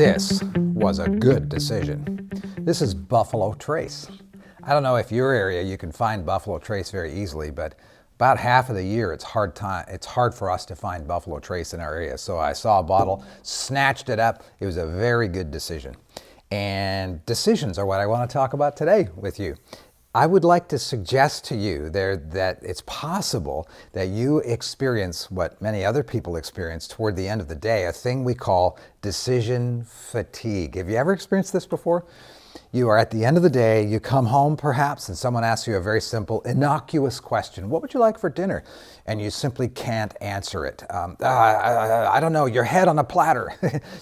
This was a good decision. This is Buffalo Trace. I don't know if your area you can find Buffalo Trace very easily, but about half of the year it's hard for us to find Buffalo Trace in our area. So I saw a bottle, snatched it up. It was a very good decision. And decisions are what I want to talk about today with you. I would like to suggest to you that it's possible that you experience what many other people experience toward the end of the day, a thing we call decision fatigue. Have you ever experienced this before? You are at the end of the day, you come home perhaps, and someone asks you a very simple, innocuous question. What would you like for dinner? And you simply can't answer it. I don't know, your head on a platter.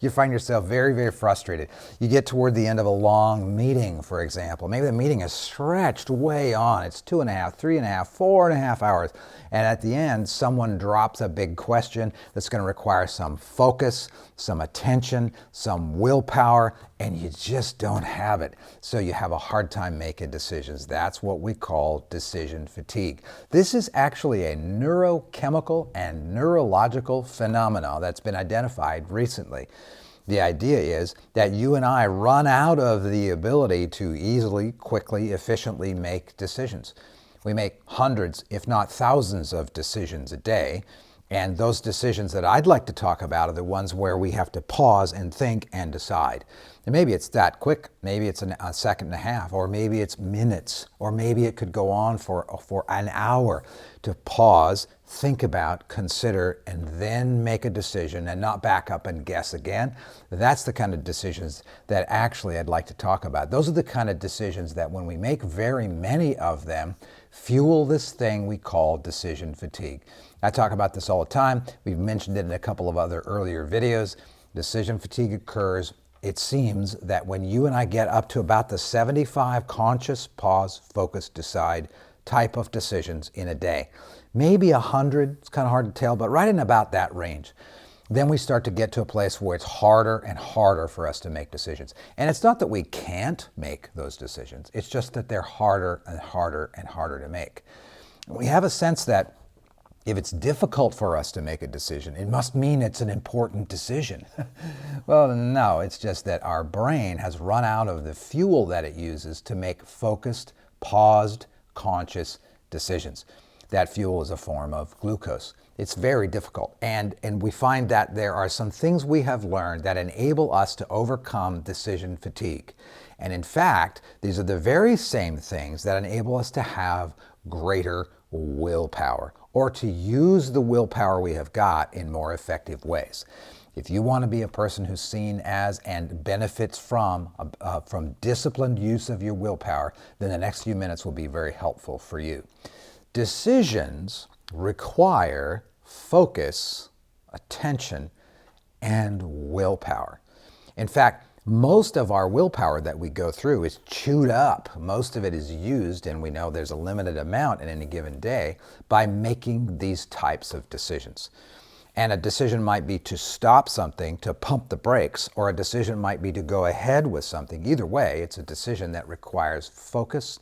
You find yourself very, very frustrated. You get toward the end of a long meeting, for example. Maybe the meeting is stretched way on. It's 2.5, 3.5, 4.5 hours. And at the end, someone drops a big question that's going to require some focus, some attention, some willpower, and you just don't have it. So you have a hard time making decisions. That's what we call decision fatigue. This is actually a neurochemical and neurological phenomenon that's been identified recently. The idea is that you and I run out of the ability to easily, quickly, efficiently make decisions. We make hundreds, if not thousands, of decisions a day. And those decisions that I'd like to talk about are the ones where we have to pause and think and decide. And maybe it's that quick, maybe it's a second and a half, or maybe it's minutes, or maybe it could go on for an hour to pause, think about, consider, and then make a decision and not back up and guess again. That's the kind of decisions that actually I'd like to talk about. Those are the kind of decisions that when we make very many of them, fuel this thing we call decision fatigue. I talk about this all the time. We've mentioned it in a couple of other earlier videos. Decision fatigue occurs, it seems, that when you and I get up to about the 75 conscious, pause, focus, decide type of decisions in a day. Maybe 100, it's kind of hard to tell, but right in about that range. Then we start to get to a place where it's harder and harder for us to make decisions. And it's not that we can't make those decisions. It's just that they're harder and harder and harder to make. We have a sense that if it's difficult for us to make a decision, it must mean it's an important decision. Well, no, it's just that our brain has run out of the fuel that it uses to make focused, paused, conscious decisions. That fuel is a form of glucose. It's very difficult. And we find that there are some things we have learned that enable us to overcome decision fatigue. And in fact, these are the very same things that enable us to have greater willpower, or to use the willpower we have got in more effective ways. If you want to be a person who's seen as and benefits from disciplined use of your willpower, then the next few minutes will be very helpful for you. Decisions require focus, attention, and willpower. In fact, most of our willpower that we go through is chewed up. Most of it is used, and we know there's a limited amount in any given day, by making these types of decisions. And a decision might be to stop something, to pump the brakes, or a decision might be to go ahead with something. Either way, it's a decision that requires focus,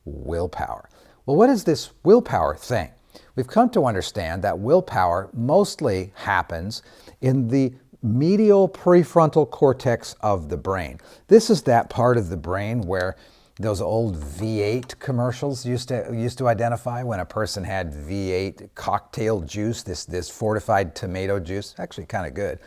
willpower. Well, what is this willpower thing? We've come to understand that willpower mostly happens in the medial prefrontal cortex of the brain. This is that part of the brain where those old V8 commercials used to identify when a person had V8 cocktail juice, this fortified tomato juice, actually kind of good.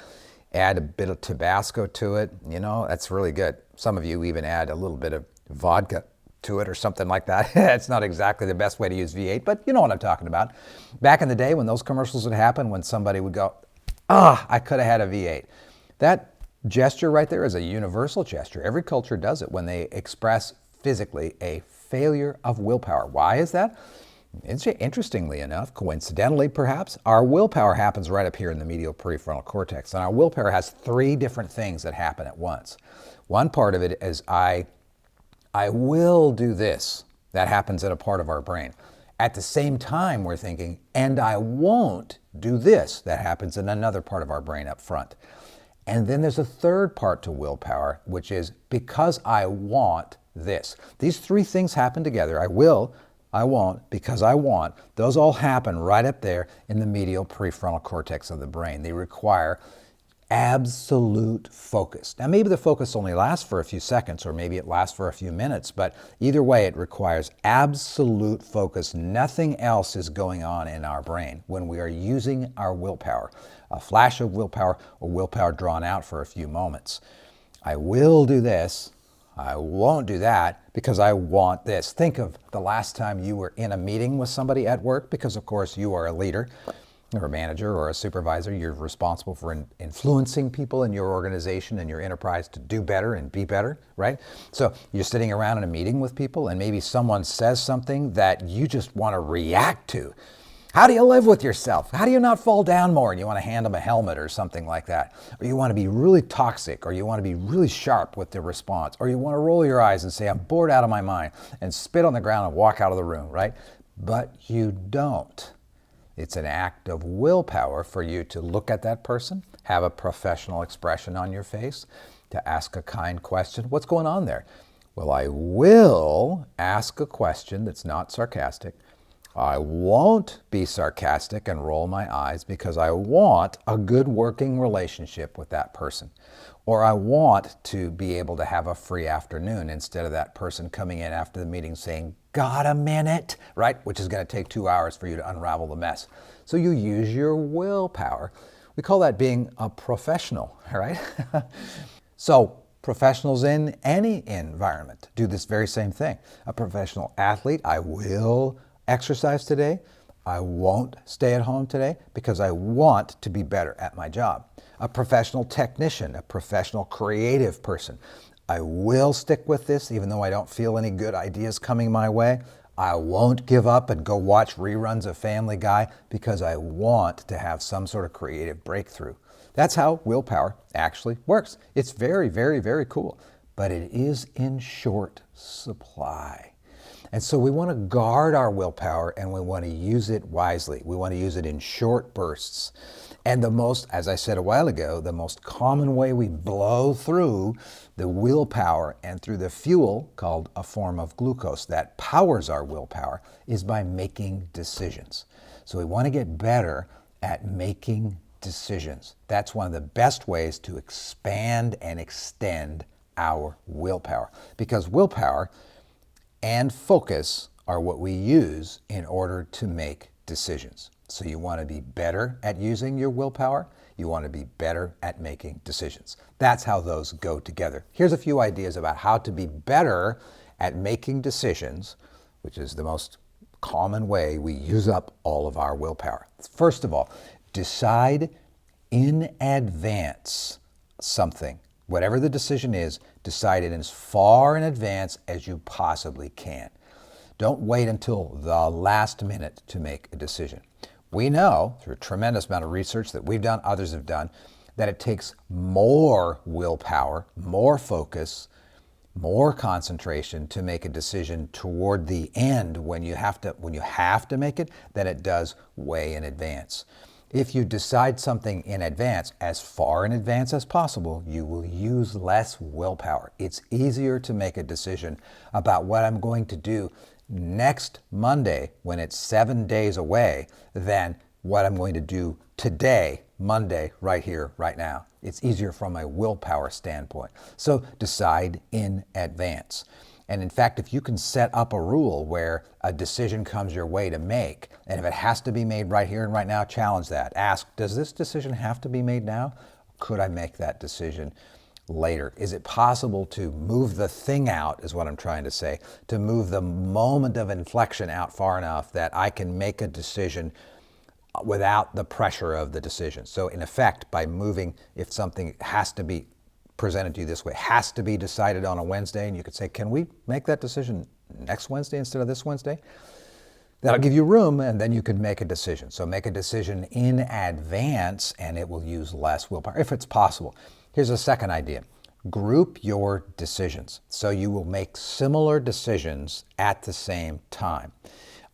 Add a bit of Tabasco to it, that's really good. Some of you even add a little bit of vodka to it or something like that. It's not exactly the best way to use V8, but you know what I'm talking about. Back in the day when those commercials would happen, when somebody would go, I could have had a V8. That gesture right there is a universal gesture. Every culture does it when they express physically a failure of willpower. Why is that? Interestingly enough, coincidentally perhaps, our willpower happens right up here in the medial prefrontal cortex. And our willpower has three different things that happen at once. One part of it is I will do this. That happens in a part of our brain. At the same time, we're thinking, and I won't do this. That happens in another part of our brain up front. And then there's a third part to willpower, which is because I want this. These three things happen together. I will, I won't, because I want. Those all happen right up there in the medial prefrontal cortex of the brain. They require absolute focus. Now, maybe the focus only lasts for a few seconds, or maybe it lasts for a few minutes, but either way, it requires absolute focus. Nothing else is going on in our brain when we are using our willpower. A flash of willpower, or willpower drawn out for a few moments. I will do this. I won't do that because I want this. Think of the last time you were in a meeting with somebody at work, because of course you are a leader or a manager or a supervisor. You're responsible for influencing people in your organization and your enterprise to do better and be better, right? So you're sitting around in a meeting with people and maybe someone says something that you just want to react to. How do you live with yourself? How do you not fall down more? And you want to hand them a helmet or something like that. Or you want to be really toxic, or you want to be really sharp with the response, or you want to roll your eyes and say, I'm bored out of my mind, and spit on the ground and walk out of the room, right? But you don't. It's an act of willpower for you to look at that person, have a professional expression on your face, to ask a kind question. What's going on there? Well, I will ask a question that's not sarcastic. I won't be sarcastic and roll my eyes because I want a good working relationship with that person. Or I want to be able to have a free afternoon instead of that person coming in after the meeting saying, got a minute, right? Which is going to take 2 hours for you to unravel the mess. So you use your willpower. We call that being a professional, right? So professionals in any environment do this very same thing. A professional athlete, I will exercise today. I won't stay at home today because I want to be better at my job. A professional technician, a professional creative person, I will stick with this even though I don't feel any good ideas coming my way. I won't give up and go watch reruns of Family Guy because I want to have some sort of creative breakthrough. That's how willpower actually works. It's very, very, very cool, but it is in short supply. And so we want to guard our willpower, and we want to use it wisely. We want to use it in short bursts. And the most, as I said a while ago, the most common way we blow through the willpower and through the fuel called a form of glucose that powers our willpower is by making decisions. So we want to get better at making decisions. That's one of the best ways to expand and extend our willpower, because willpower and focus are what we use in order to make decisions. So you want to be better at using your willpower. You want to be better at making decisions. That's how those go together. Here's a few ideas about how to be better at making decisions, which is the most common way we use up all of our willpower. First of all, decide in advance something. Whatever the decision is, decide it as far in advance as you possibly can. Don't wait until the last minute to make a decision. We know, through a tremendous amount of research that we've done, others have done, that it takes more willpower, more focus, more concentration to make a decision toward the end when you have to make it than it does way in advance. If you decide something in advance, as far in advance as possible, you will use less willpower. It's easier to make a decision about what I'm going to do next Monday when it's 7 days away than what I'm going to do today, Monday, right here, right now. It's easier from a willpower standpoint. So decide in advance. And in fact, if you can set up a rule where a decision comes your way to make, and if it has to be made right here and right now, challenge that. Ask, does this decision have to be made now? Could I make that decision later? Is it possible to move the thing out, is what I'm trying to say, to move the moment of inflection out far enough that I can make a decision without the pressure of the decision? So in effect, by moving, if something has to be presented to you this way, has to be decided on a Wednesday, and you could say, can we make that decision next Wednesday instead of this Wednesday? That'll give you room, and then you could make a decision. So make a decision in advance, and it will use less willpower, if it's possible. Here's a second idea. Group your decisions so you will make similar decisions at the same time.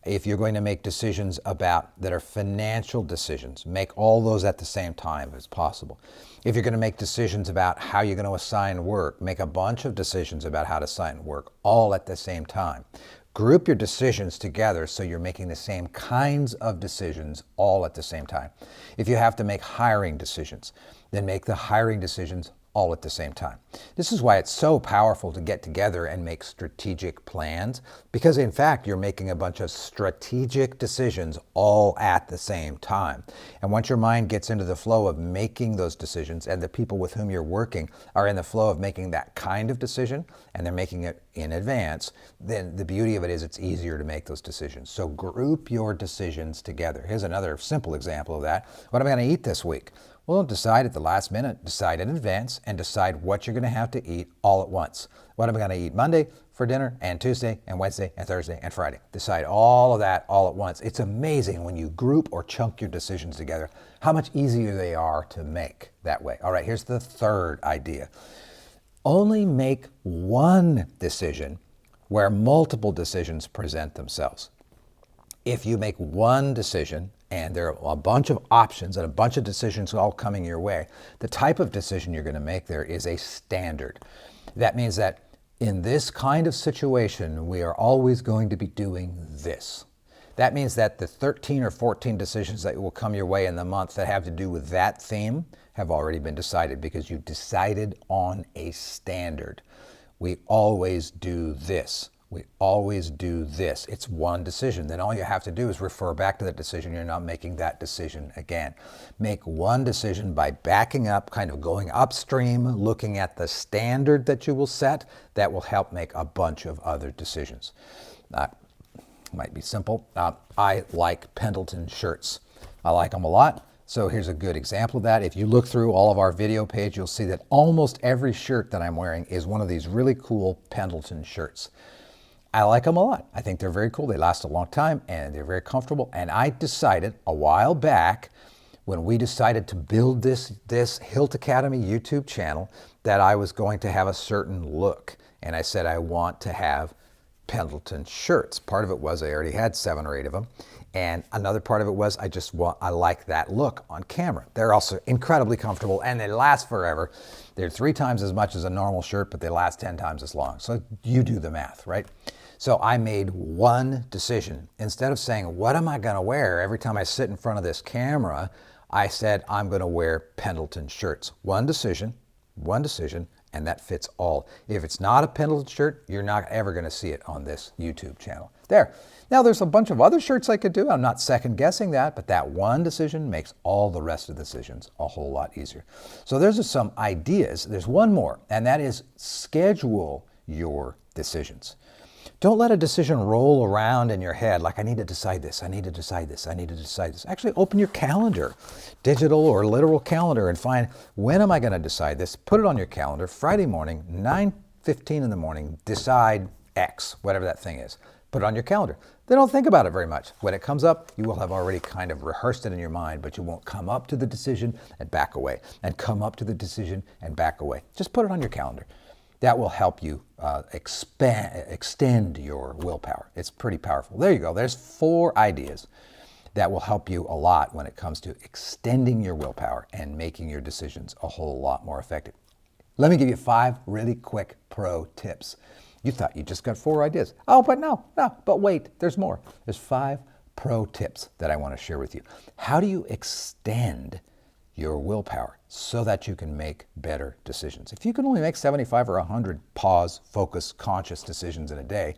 If you're going to make decisions that are financial decisions, make all those at the same time if it's possible. If you're going to make decisions about how you're going to assign work, make a bunch of decisions about how to assign work all at the same time. Group your decisions together so you're making the same kinds of decisions all at the same time. If you have to make hiring decisions, then make the hiring decisions all at the same time. This is why it's so powerful to get together and make strategic plans, because in fact, you're making a bunch of strategic decisions all at the same time. And once your mind gets into the flow of making those decisions, and the people with whom you're working are in the flow of making that kind of decision, and they're making it in advance, then the beauty of it is it's easier to make those decisions. So group your decisions together. Here's another simple example of that. What am I going to eat this week? Well, don't decide at the last minute. Decide in advance and decide what you're going to have to eat all at once. What am I going to eat Monday for dinner, and Tuesday and Wednesday and Thursday and Friday? Decide all of that all at once. It's amazing when you group or chunk your decisions together how much easier they are to make that way. All right, here's the third idea. Only make one decision where multiple decisions present themselves. If you make one decision and there are a bunch of options and a bunch of decisions all coming your way, the type of decision you're going to make there is a standard. That means that in this kind of situation, we are always going to be doing this. That means that the 13 or 14 decisions that will come your way in the month that have to do with that theme have already been decided because you decided on a standard. We always do this. We always do this. It's one decision. Then all you have to do is refer back to that decision. You're not making that decision again. Make one decision by backing up, kind of going upstream, looking at the standard that you will set. That will help make a bunch of other decisions. Might be simple. I like Pendleton shirts. I like them a lot. So here's a good example of that. If you look through all of our video page, you'll see that almost every shirt that I'm wearing is one of these really cool Pendleton shirts. I like them a lot. I think they're very cool. They last a long time and they're very comfortable. And I decided a while back when we decided to build this Hilt Academy YouTube channel that I was going to have a certain look. And I said I want to have Pendleton shirts. Part of it was I already had 7 or 8 of them. And another part of it was I like that look on camera. They're also incredibly comfortable and they last forever. They're 3 times as much as a normal shirt, but they last 10 times as long. So you do the math, right? So I made one decision. Instead of saying, what am I going to wear every time I sit in front of this camera, I said, I'm going to wear Pendleton shirts. One decision, and that fits all. If it's not a Pendleton shirt, you're not ever going to see it on this YouTube channel. There. Now there's a bunch of other shirts I could do. I'm not second guessing that, but that one decision makes all the rest of the decisions a whole lot easier. So there's some ideas. There's one more, and that is schedule your decisions. Don't let a decision roll around in your head like I need to decide this, I need to decide this, I need to decide this. Actually open your calendar, digital or literal calendar, and find when am I going to decide this. Put it on your calendar, Friday morning, 9:15 in the morning, decide X, whatever that thing is. Put it on your calendar. Then don't think about it very much. When it comes up, you will have already kind of rehearsed it in your mind, but you won't come up to the decision and back away, and come up to the decision and back away. Just put it on your calendar. That will help you extend your willpower. It's pretty powerful. There you go. There's 4 ideas that will help you a lot when it comes to extending your willpower and making your decisions a whole lot more effective. Let me give you 5 really quick pro tips. You thought you just got 4 ideas. Oh, but no, but wait, there's more. There's 5 pro tips that I want to share with you. How do you extend your willpower so that you can make better decisions? If you can only make 75 or 100 pause, focus, conscious decisions in a day,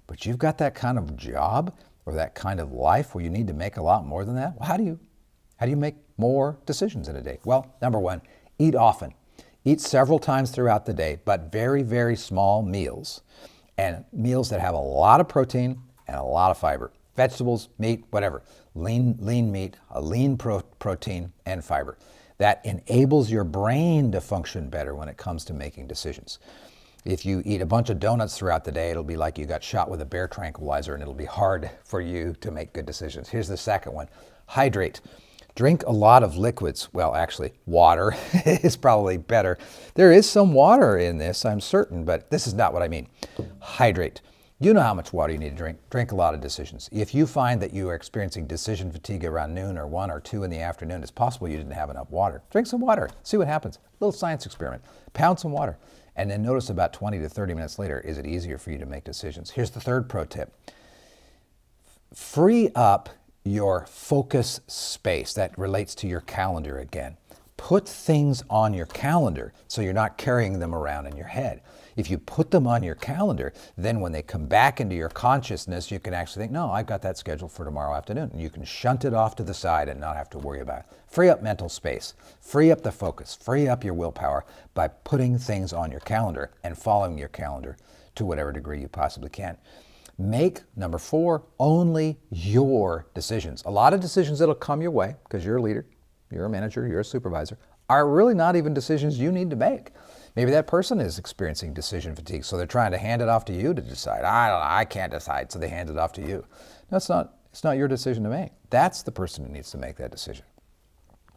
but you've got that kind of job or that kind of life where you need to make a lot more than that, well, how do you make more decisions in a day? Well, number 1, eat often. Eat several times throughout the day, but very, very small meals, and meals that have a lot of protein and a lot of fiber. Vegetables, meat, whatever. Lean meat, a lean protein, and fiber. That enables your brain to function better when it comes to making decisions. If you eat a bunch of donuts throughout the day, it'll be like you got shot with a bear tranquilizer, and it'll be hard for you to make good decisions. Here's the second one. Hydrate. Drink a lot of liquids. Well, actually, water is probably better. There is some water in this, I'm certain, but this is not what I mean. Hydrate. You know how much water you need to drink. Drink a lot of decisions. If you find that you are experiencing decision fatigue around noon or 1 or 2 in the afternoon, it's possible you didn't have enough water. Drink some water. See what happens. A little science experiment. Pound some water. And then notice about 20 to 30 minutes later, is it easier for you to make decisions? Here's the third pro tip. Free up your focus space. That relates to your calendar again. Put things on your calendar so you're not carrying them around in your head. If you put them on your calendar, then when they come back into your consciousness, you can actually think, no, I've got that scheduled for tomorrow afternoon. And you can shunt it off to the side and not have to worry about it. Free up mental space. Free up the focus. Free up your willpower by putting things on your calendar and following your calendar to whatever degree you possibly can. Make, number 4, only your decisions. A lot of decisions that'll come your way, because you're a leader, you're a manager, you're a supervisor, are really not even decisions you need to make. Maybe that person is experiencing decision fatigue, so they're trying to hand it off to you to decide. I don't know, I can't decide, so they hand it off to you. No, it's not your decision to make. That's the person who needs to make that decision.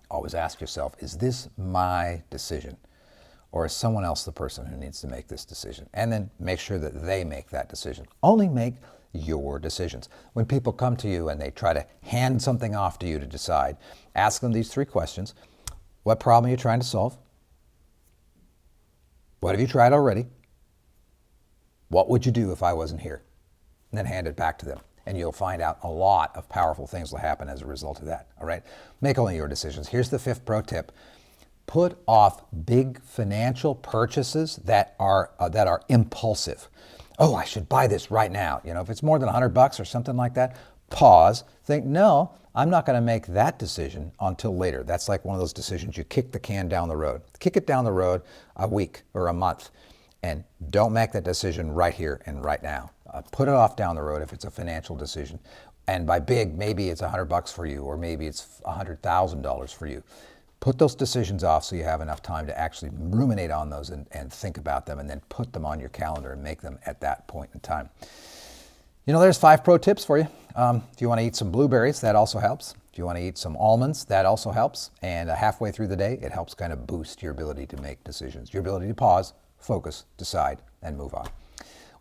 Always ask yourself, is this my decision? Or is someone else the person who needs to make this decision? And then make sure that they make that decision. Only make your decisions. When people come to you and they try to hand something off to you to decide, ask them these 3 questions. What problem are you trying to solve? What have you tried already? What would you do if I wasn't here? And then hand it back to them. And you'll find out a lot of powerful things will happen as a result of that. All right? Make only your decisions. Here's the 5th pro tip. Put off big financial purchases that are impulsive. Oh, I should buy this right now. You know, if it's more than $100 or something like that, pause, think, no, I'm not going to make that decision until later. That's like one of those decisions you kick the can down the road. Kick it down the road a week or a month, and don't make that decision right here and right now. Put it off down the road if it's a financial decision. And by big, maybe it's $100 for you, or maybe it's $100,000 for you. Put those decisions off so you have enough time to actually ruminate on those and think about them, and then put them on your calendar and make them at that point in time. You know, there's 5 pro tips for you. If you want to eat some blueberries, that also helps. If you want to eat some almonds, that also helps. And halfway through the day, it helps kind of boost your ability to make decisions, your ability to pause, focus, decide, and move on.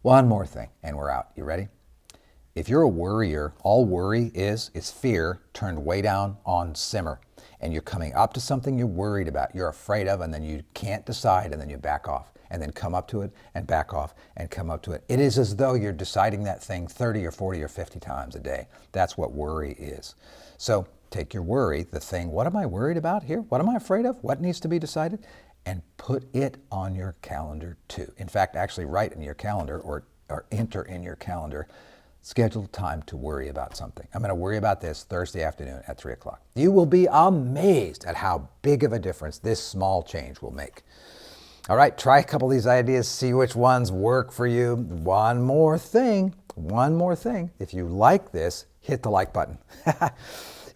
One more thing, and we're out. You ready? If you're a worrier, all worry is fear turned way down on simmer. And you're coming up to something you're worried about, you're afraid of, and then you can't decide, and then you back off, and then come up to it, and back off, and come up to it. It is as though you're deciding that thing 30 or 40 or 50 times a day. That's what worry is. So take your worry, the thing, what am I worried about here? What am I afraid of? What needs to be decided? And put it on your calendar too. In fact, actually write in your calendar or enter in your calendar, scheduled time to worry about something. I'm going to worry about this Thursday afternoon at 3 o'clock. You will be amazed at how big of a difference this small change will make. All right, try a couple of these ideas, see which ones work for you. One more thing. If you like this, hit the like button.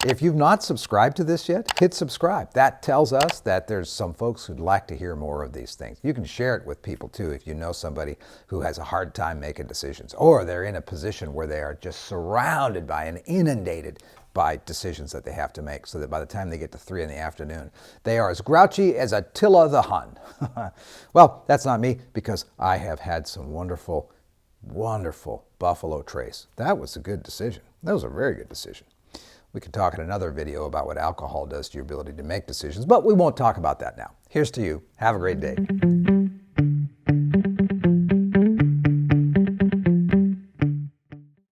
If you've not subscribed to this yet, hit subscribe. That tells us that there's some folks who'd like to hear more of these things. You can share it with people too if you know somebody who has a hard time making decisions, or they're in a position where they are just surrounded by and inundated by decisions that they have to make, so that by the time they get to 3 in the afternoon, they are as grouchy as Attila the Hun. Well, that's not me, because I have had some wonderful, wonderful Buffalo Trace. That was a good decision. That was a very good decision. We could talk in another video about what alcohol does to your ability to make decisions, but we won't talk about that now. Here's to you. Have a great day.